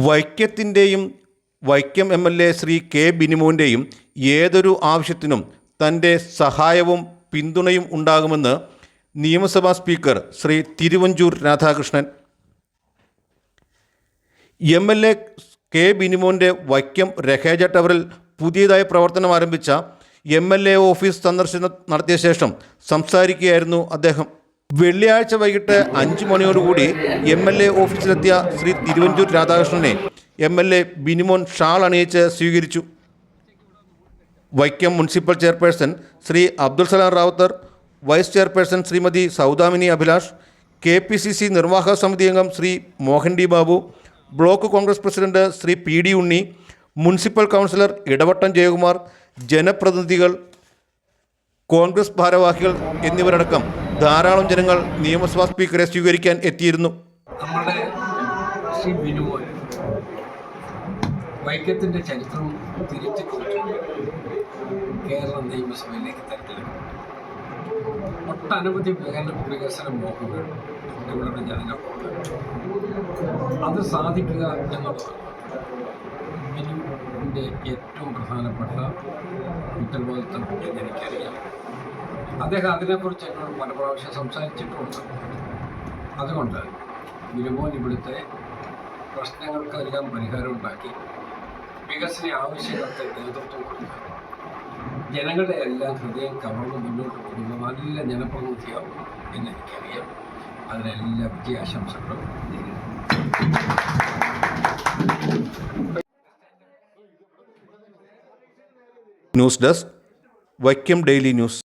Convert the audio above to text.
വൈക്കത്തിൻ്റെയും Vaikom MLA. Shri K ബിനിമോൻ്റെയും ഏതൊരു ആവശ്യത്തിനും തൻ്റെ സഹായവും പിന്തുണയും ഉണ്ടാകുമെന്ന് നിയമസഭാ speaker Shri Thiruvanchoor Radhakrishnan. MLA. K ബിനിമോൻ്റെ വൈക്കം രഹേജ ടവറിൽ പുതിയതായി പ്രവർത്തനം ആരംഭിച്ച എം.എൽ.എ. ഓഫീസ് സന്ദർശനം നടത്തിയ ശേഷം സംസാരിക്കുകയായിരുന്നു അദ്ദേഹം. വെള്ളിയാഴ്ച വൈകിട്ട് 5 മണിയോടുകൂടി എം.എൽ.എ. ഓഫീസിലെത്തിയ ശ്രീ തിരുവഞ്ചൂർ രാധാകൃഷ്ണനെ എം.എൽ.എ. ബിനിമോൻ ഷാൾ അണിയിച്ച് സ്വീകരിച്ചു. Vaikom municipal chairperson Shri Abdul Salam Rawther, vice chairperson Shrimati Saudamini Abhilash, KPCC നിർവാഹക സമിതി അംഗം Shri Mohan D Babu, block Congress president Shri PD Unni, municipal councillor Edavattom Jayakumar, ജനപ്രതിനിധികൾ, കോൺഗ്രസ് ഭാരവാഹികൾ എന്നിവരടക്കം ധാരാളം ജനങ്ങൾ നിയമസഭാ സ്പീക്കറെ സ്വീകരിക്കാൻ എത്തിയിരുന്നു. നമ്മുടെ ശ്രീ ബിനുമോൻ വൈക്കത്തിൻ്റെ ചരിത്രം തിരിച്ചു കേരള നിയമസഭയിലേക്ക് തെരഞ്ഞെടുക്കും. ഒട്ടനവധി വികസന മോഹങ്ങൾ ഇവിടുത്തെ ജനങ്ങൾക്കുണ്ട്. അത് സാധിക്കുക എന്നുള്ളതാണ് ബിനുവിൻ്റെ ഏറ്റവും പ്രധാനപ്പെട്ട ഉത്തരവാദിത്വം എന്നെനിക്കറിയാം. അദ്ദേഹം അതിനെക്കുറിച്ച് എന്നോട് പല പ്രാവശ്യം സംസാരിച്ചിട്ടുണ്ട്. അതുകൊണ്ട് ബിനുമോൻ ഇവിടുത്തെ പ്രശ്നങ്ങൾക്കെല്ലാം പരിഹാരം ഉണ്ടാക്കി വികസന ആവശ്യങ്ങൾക്ക് നേതൃത്വം കൊടുക്കുക, ജനങ്ങളുടെ എല്ലാം ഹൃദയം കവർന്ന് മുന്നോട്ട് പോകുന്ന നല്ല ജനപ്രതിനിധിയാവും എന്നെനിക്കറിയാം. അതിനെല്ലാ വിജയാശംസകളും നേരിടും. News desk, Vaikom daily news.